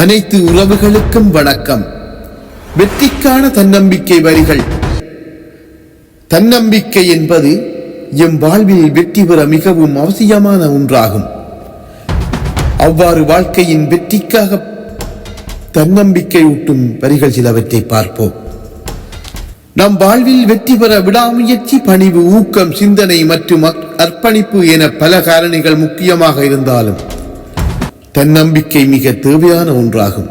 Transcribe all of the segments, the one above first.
அனைத்து உறவுகளுக்கும் வணக்கம். வெற்றிக்கான தன்னம்பிக்கை வரிகள். தன்னம்பிக்கை என்பது எம் வாழ்வில் வெற்றி பெற மிகவும் அவசியமான ஒன்றாகும். அவ்வாறு வாழ்க்கையின் வெற்றிக்காக தன்னம்பிக்கை ஊட்டும் வரிகள் சிலவற்றை பார்ப்போம். நம் வாழ்வில் வெற்றி பெற விடாமுயற்சி, பணிவு, ஊக்கம், சிந்தனை மற்றும் அர்ப்பணிப்பு என பல காரணிகள் முக்கியமாக இருந்தாலும் தன்னம்பிக்கை மிக தேவையான ஒன்றாகும்.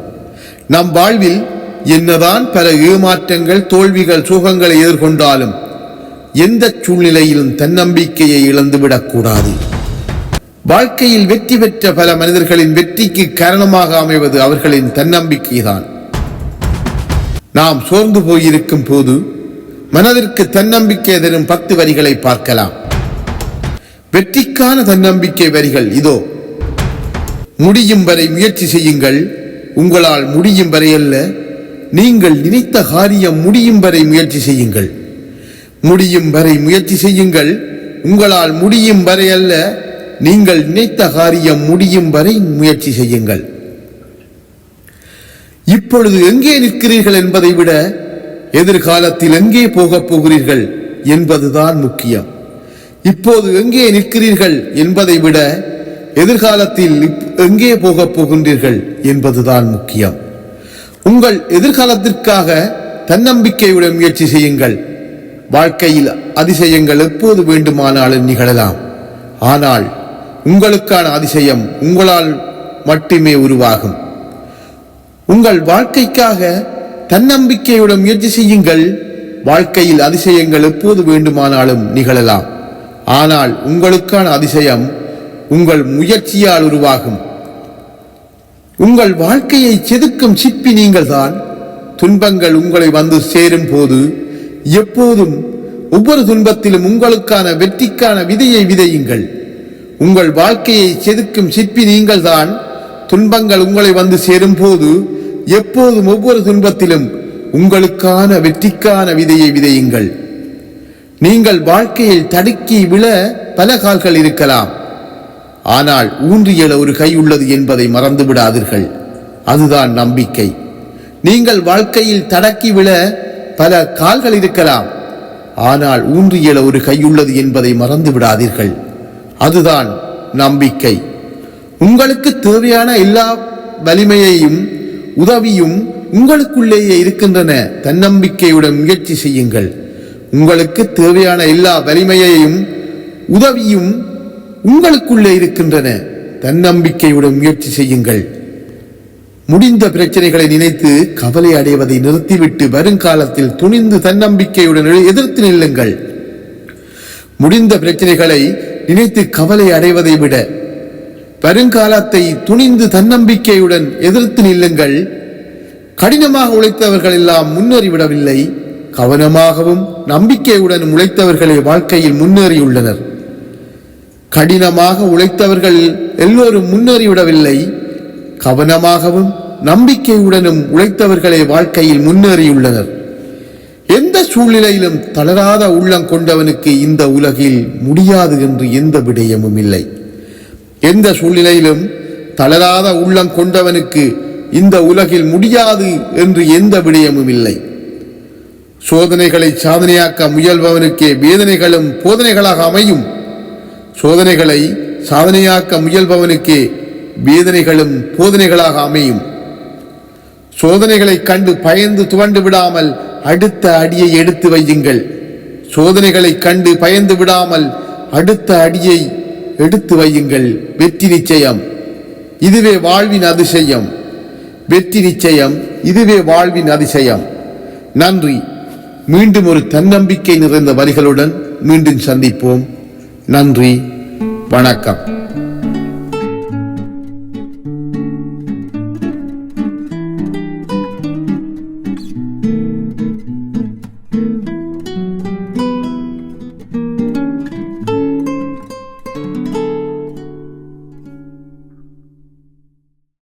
நம் வாழ்வில் என்னதான் பல ஏமாற்றங்கள், தோல்விகள், சோகங்களை எதிர்கொண்டாலும் எந்த சூழ்நிலையிலும் தன்னம்பிக்கையை இழந்துவிடக்கூடாது. வாழ்க்கையில் வெற்றி பெற்ற பல மனிதர்களின் வெற்றிக்கு காரணமாக அமைவது அவர்களின் தன்னம்பிக்கைதான். நாம் சோர்ந்து போயிருக்கும் போது மனதிற்கு தன்னம்பிக்கை தரும் 10 வரிகளை பார்க்கலாம். வெற்றிக்கான தன்னம்பிக்கை வரிகள் இதோ. முடியும் வரை முயற்சி செய்யுங்கள். உங்களால் முடியும் வரை அல்ல, நீங்கள் நினைத்த காரியம் முடியும் வரை முயற்சி செய்யுங்கள். முடியும் வரை முயற்சி செய்யுங்கள். உங்களால் முடியும் வரை அல்ல, நீங்கள் நினைத்த காரியம் முடியும் வரை முயற்சி செய்யுங்கள். இப்பொழுது எங்கே நிற்கிறீர்கள் என்பதை விட எதிர்காலத்தில் எங்கே போகப் போகிறீர்கள் என்பதுதான் முக்கியம். இப்போது எங்கே நிற்கிறீர்கள் என்பதை விட எதிர்காலத்தில் எங்கே போகப் போகின்றீர்கள் என்பதுதான் முக்கியம். உங்கள் எதிர்காலத்திற்காக தன்னம்பிக்கையுடன் முயற்சி செய்யுங்கள். வாழ்க்கையில் அதிசயங்கள் எப்போது வேண்டுமானாலும் நிகழலாம். ஆனால் உங்களுக்கான அதிசயம் உங்களால் மட்டுமே உருவாகும். உங்கள் வாழ்க்கைக்காக தன்னம்பிக்கையுடன் முயற்சி செய்யுங்கள். வாழ்க்கையில் அதிசயங்கள் எப்போது வேண்டுமானாலும் நிகழலாம். ஆனால் உங்களுக்கான அதிசயம் உங்கள் முயற்சியால் உருவாகும். உங்கள் வாழ்க்கையை செதுக்கும் சிற்பி நீங்கள்தான். துன்பங்கள் உங்களை வந்து சேரும் போது எப்போதும் ஒவ்வொரு துன்பத்திலும் உங்களுக்கான வெற்றிக்கான விதையை விதையுங்கள். உங்கள் வாழ்க்கையை செதுக்கும் சிற்பி நீங்கள்தான். துன்பங்கள் உங்களை வந்து சேரும் போது எப்போதும் ஒவ்வொரு துன்பத்திலும் உங்களுக்கான வெற்றிக்கான விதையை விதையுங்கள். நீங்கள் வாழ்க்கையில் தடுக்கி விழ பல கால்கள் இருக்கலாம். ஆனால் ஊன்றியல ஒரு கை உள்ளது என்பதை மறந்து விடாதீர்கள். அதுதான் நம்பிக்கை. நீங்கள் வாழ்க்கையில் தடக்கி விழ பல கால்கள் இருக்கலாம். ஆனால் ஊன்றியல ஒரு கை உள்ளது என்பதை மறந்து விடாதீர்கள். அதுதான் நம்பிக்கை. உங்களுக்கு தேவையான எல்லா வலிமையையும் உதவியும் உங்களுக்குள்ளேயே இருக்கின்றன. தன்னம்பிக்கையுடன் முயற்சி செய்யுங்கள். உங்களுக்கு தேவையான எல்லா வலிமையையும் உதவியும் உங்களுக்குள்ளே இருக்கின்றன. தன்னம்பிக்கையுடன் முயற்சி செய்யுங்கள். முடிந்த பிரச்சனைகளை நினைத்து கவலை அடைவதை நிறுத்திவிட்டு வருங்காலத்தில் துணிந்து தன்னம்பிக்கையுடன் எதிர்த்து நில்லுங்கள். முடிந்த பிரச்சனைகளை நினைத்து கவலை அடைவதை விட வருங்காலத்தை துணிந்து தன்னம்பிக்கையுடன் எதிர்த்து நில்லுங்கள். கடினமாக உழைத்தவர்கள் எல்லாம் முன்னேறிவிடவில்லை. கவனமாகவும் நம்பிக்கையுடன் உழைத்தவர்களே வாழ்க்கையில் முன்னேறியுள்ளனர். கடினமாக உழைத்தவர்கள் எல்லோரும் முன்னேறிவிடவில்லை. கவனமாகவும் நம்பிக்கையுடனும் உழைத்தவர்களே வாழ்க்கையில் முன்னேறியுள்ளனர். எந்த சூழ்நிலையிலும் தளராத உள்ளம் கொண்டவனுக்கு இந்த உலகில் முடியாது என்று எந்த விடயமும் இல்லை. எந்த சூழ்நிலையிலும் தளராத உள்ளம் கொண்டவனுக்கு இந்த உலகில் முடியாது என்று எந்த விடயமும் இல்லை. சோதனைகளை சாதனையாக்க முயல்பவனுக்கே வேதனைகளும் போதனைகளாக அமையும். சோதனைகளை சாதனையாக்க முயல்பவனுக்கே வேதனைகளும் போதனைகளாக அமையும். சோதனைகளை கண்டு பயந்து துவண்டு விடாமல் அடுத்த அடியை எடுத்து வையுங்கள். சோதனைகளை கண்டு பயந்து விடாமல் அடுத்த அடியை எடுத்து வையுங்கள். வெற்றி நிச்சயம். இதுவே வாழ்வின் அதிசயம். வெற்றி நிச்சயம். இதுவே வாழ்வின் அதிசயம். நன்றி. மீண்டும் ஒரு தன்னம்பிக்கை நிறைந்த வரிகளுடன் மீண்டும் சந்திப்போம். நன்றி. வணக்கம்.